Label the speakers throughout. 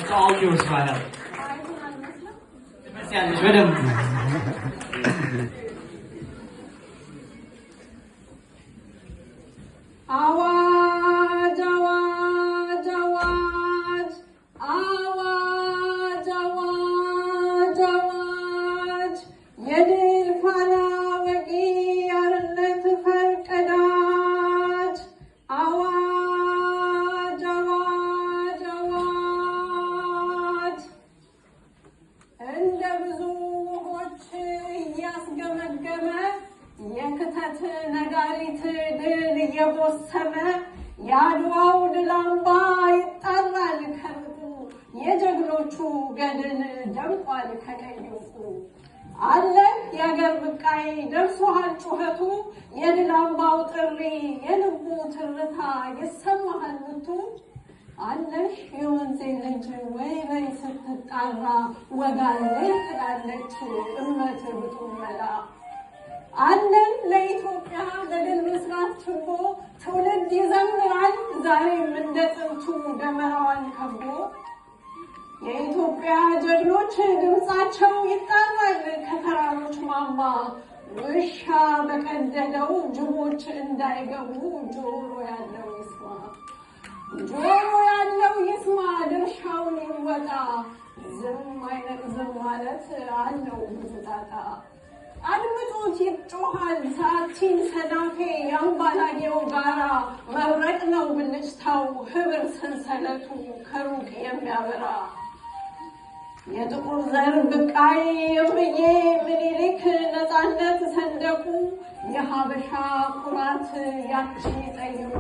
Speaker 1: It's all yours, Rahel. Merci, madame.
Speaker 2: Awaj, awaj, awaj, awaj, awaj, awaj. Yedil fana wagi arnet farqadat. Awaj, awaj, awaj. Ende ብዙ ውሆች እያስገመገመ የክተት ነጋሪት ድል እየቦሰመ የአድዋው ድል አምባ ይጣራል ከሩቁ የጀግኖቹ ገድል ደምቋል ከቀዩቁ አለ የአገር ብቃይ ደርሶሃል ጩኸቱ የድል አምባው ጥሪ የልቡ ትርታ ይሰማሃል ምቱ አለሽ የወንዜ ልጅ ወይ በይ ስትጣራ ወጋለ ትላለች እመት ብትመላ አለን ለኢትዮጵያ በድል መስራት ችቦ ትውልድ ይዘምራል ዛሬም እንደ ጥንቱ ደመራዋን ከቦ የኢትዮጵያ ጀግኖች ድምፃቸው ይጣራል ከተራሮች ማማ ውሻ በቀደደው ጅቦች እንዳይገቡ ጆሮ ያለው ይስማ ጆሮ ያለው ይስማ ድርሻውን ይወጣ ዝም አይነቅዝም ማለት አለው ብዙ ጣጣ አድምጦት ይጮሃል ሳቲን ሰዳፌ ያምባላጌው ጋራ መብረቅ ነው ብልጭታው ህብር ሰንሰለቱ ከሩቅ የሚያበራ የጥቁር ዘር ብቃይ እምዬ ምኒልክ ነፃነት ሰንደቁ የሀበሻ ኩራት ያቺ ጠይቁ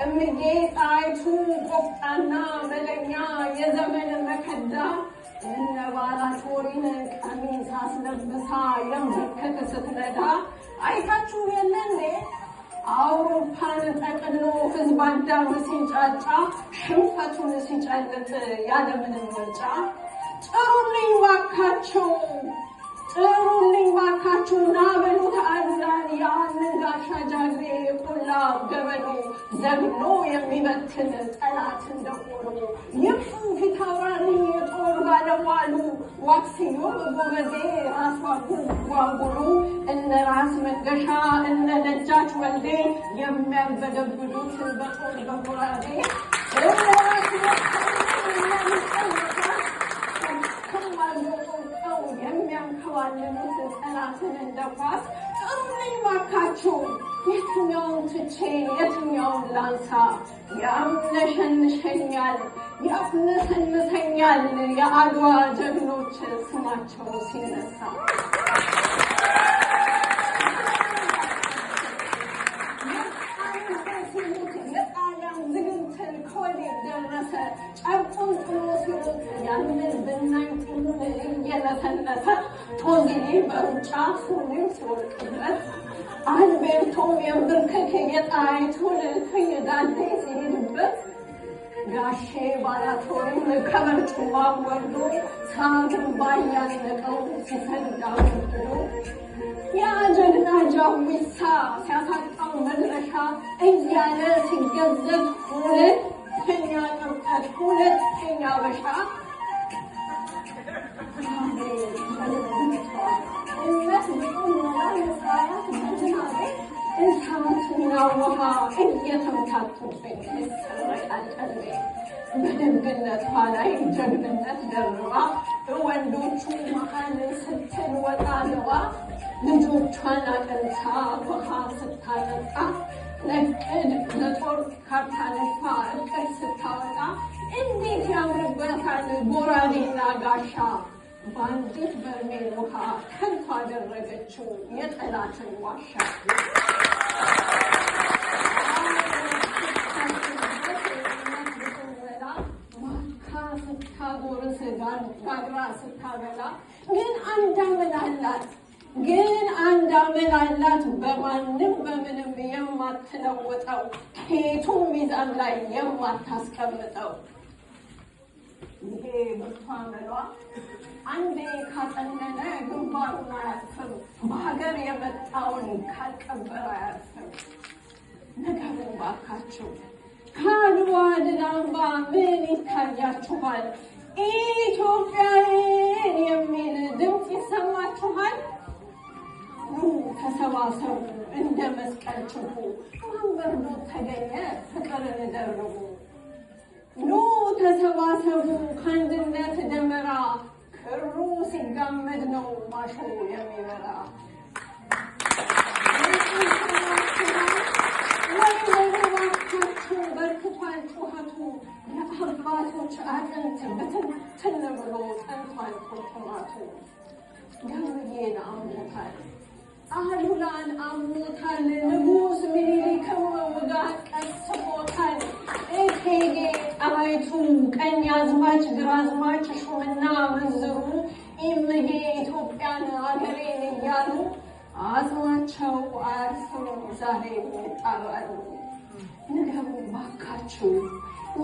Speaker 2: እምዬ ጣይቱ ቆፍጣና መለኛ የዘመን መከዳ እነ ባላቶሪን ቀሚስ አስለብሳ የምልክት ስትነዳ አይታችሁ የለ እንዴ አውሮፓን ጠቅሎ ህዝብ አዳም ሲንጫጫ ሽንፈቱን ሲጨልጥ ያለምንም ምርጫ ጥሩልኝ ባካችሁ ናበሉት አሉላን ያንን ጋሻ ጃግሬ ቆላ ገበሎ ዘግኖ የሚበትን ጠላት እንደሆኑ ይብሱ ፊታውራሪ ጦር ባለሟሉ ዋክስዮም ጎበዜ ራሷን ዋንጉሉ እነ ራስ መንገሻ እነ ደጃች ወልዴ የሚያንበደብዱት በጦር በጎራዴ የሚያንከባልሉት ጠላትን እንደኳስ ጥሩልኝ ባካችሁ የትኛውን ትቼ የትኛውን ላንሳ ያምነሸንሸኛል ያፍነሰንሰኛል የአድዋ ጀግኖች ስማቸው ሲነሳ ዝግንትን ከወዴት ደረሰ ጨርቁን ጥሎ ሲወጥ ያንን ብናኝ ጥሙን እየነሰነሰ ቶንጊኒ በሩጫ ሱሪው ሲወልቅበት አልቤርቶም የብርክክ የጣይቱን ክይዳዴ ሲሄድበት ጋሼ ባላቶሪም ከበርጩማ ወርዶ ሳግን ባያነቀው ሲሰግድ አውርዶ የጀግና ጃዊሳ ሲያሳጣው መድረሻ እያለ ሲገዘት ሁለተኛ ጥምቀት ሁለተኛ በሻ እነት ብቁም መላል መስራያት በዝናቤ እሳትና ውሃ እየተምታቱብኝ ይሰረቃል በደግነቷ ላይ ጀግንነት ደርባ ወንዶቹ መሃል ስትል ወጣ ገባ ልጆቿን አቀንታ ውሃ ስታጠጣ ለቅድ ለጦር ካርታ ነድፋ እቅድ ስታወጣ እንዴት ያምርበታል ጎራዴና ጋሻ በአንዲት በርሜል ውሃ ከንቱ አደረገችው የጠላትን ዋሻ ስታጎርስ ጋግራ ስታበላ ግን አንድ አመል አላት በማንም በምንም የማትለወጠው ከየቱም ሚዛን ላይ የማታስቀምጠው ይሄ ብርቱ አመሏ አንዴ ካጠነነ ግንባሩን አያርፍም በሀገር የመጣውን ካልቀበረ አያርፍም ነገሩን ባካችሁ ከአድዋ ድል አምባ ምን ይታያችኋል ኢትዮጵያውያን የሚል ድምፅ ይሰማችኋል? ኑ ተሰባሰቡ እንደ መስቀል ችቦ ማንበርዶ ተገኘ ፍቅርን ደርቡ። ኑ ተሰባሰቡ ከአንድነት ደመራ ክሩ ሲጋመድ ነው ማሾ የሚበራ። ወይባካችሁ በርክቷል ጩኸቱ የአባቶች አጥንት ብትንትን ብሎ ጠንቷል ቁርጥማቱ። ገብርዬን አሞታል፣ አሉላን አሞታል፣ ንጉሥ ምኒልክም ውጋት ቀስፎታል። እቴጌ ጣይቱ ቀኛዝማች ግራዝማች ሹምና ምንዝሩ እምዬ ኢትዮጵያን አገሬን እያሉ አጽማቸው አያርፍም ዛሬ ይጣራሉ። ንገሩ ባካችሁ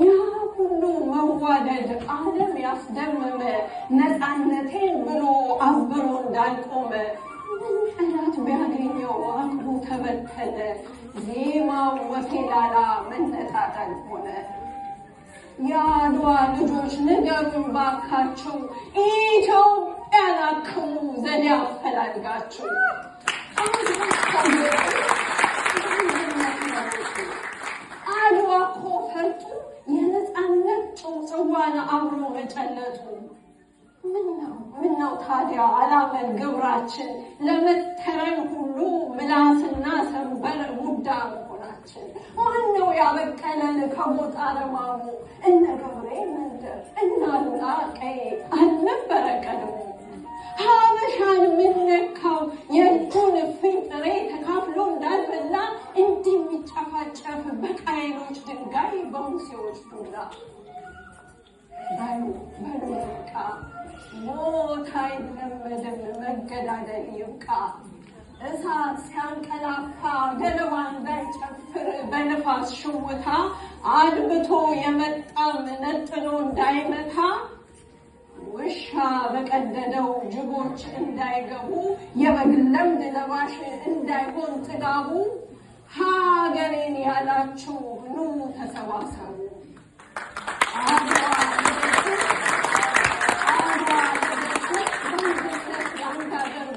Speaker 2: ያ ሁሉ መዋደድ ዓለም ያስደመመ ነፃነቴን ብሎ አብሮ እንዳልቆመ ጠላት ቢያገኘው አቅሉ ተበተነ። ዜማው ወፌላላ መነጣጠል ሆነ። የአድዋ ልጆች ንገሩን ባካችሁ ኢትዮጵያን አክሙ ዘዴ አፈላልጋችሁ። አድዋ እኮ ፈርጡ የነፃነት ጽዋን አብሮ መጨለጡ። ምነው ታዲያ አላመን ግብራችን ለመተረን ሁሉ ምላስና ሰንበር ጉዳ መሆናችን። ማነው ያበቀለን ከሞት አረማሙ እነ ገብሬ መንደር እነ አሉላ ቀዬ አልነበረ ቀድሞ? ሀበሻን ምነካው የእጁን እፍኝ ጥሬ ተካፍሎ እንዳልበላ እንዲህ የሚጨፋጨፍ በቃይሎች ድንጋይ በሙሴዎች ዱላ። በሉ በቃ ሞት አይለመድም መገዳደል ይብቃ። እሳት ሲያንቀላፋ ገለባ እንዳይጨፍር በንፋስ ሽውታ አድብቶ የመጣም ነጥሎ እንዳይመታ ውሻ በቀደደው ጅቦች እንዳይገቡ የበግ ለምድ ለባሽ እንዳይሆን ጥጋቡ። ሀገሬን ያላችሁ ኑ ተሰባሰቡ።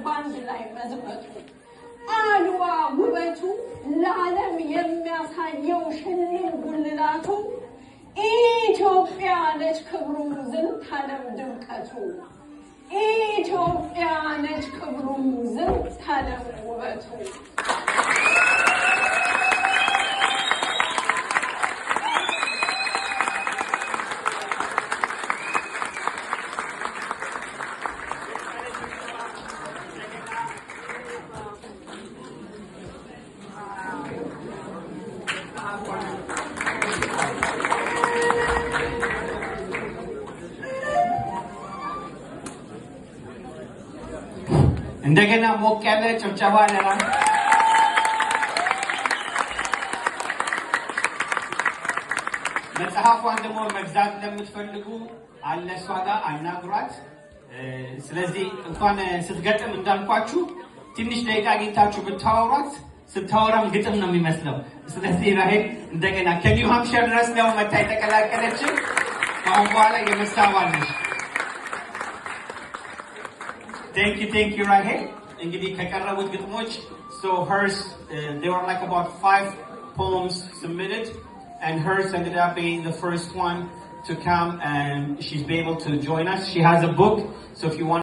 Speaker 2: በአንድ ላይ መዝመቱ አድዋ ውበቱ ለዓለም የሚያሳየው ሽልም ጉልላቱ። ኢትዮጵያ ነች ክብሩ ዝንታለም ድምቀቱ። ኢትዮጵያ ነች ክብሩ ዝንታለም ውበቱ።
Speaker 1: እንደገና ሞቅ ያለ ጭብጨባ ለራስ መጽሐፏን ደግሞ መግዛት ለምትፈልጉ አለ እሷ ጋር አናግሯት። ስለዚህ እንኳን ስትገጥም እንዳልኳችሁ ትንሽ ደቂቃ አግኝታችሁ ብታወሯት ስታወራም ግጥም ነው የሚመስለው። ስለዚህ ራሄል እንደገና ከኒው ሃምፕሸር ድረስ ነው መታ የተቀላቀለችን። አሁን በኋላ የመሳባለች። Thank you, Rahel. እንግዲህ ከቀረቡት ግጥሞች so hers there were like about 5 poems submitted and hers ended up being the first one to come and she's been able to join us. She has a book, so if you want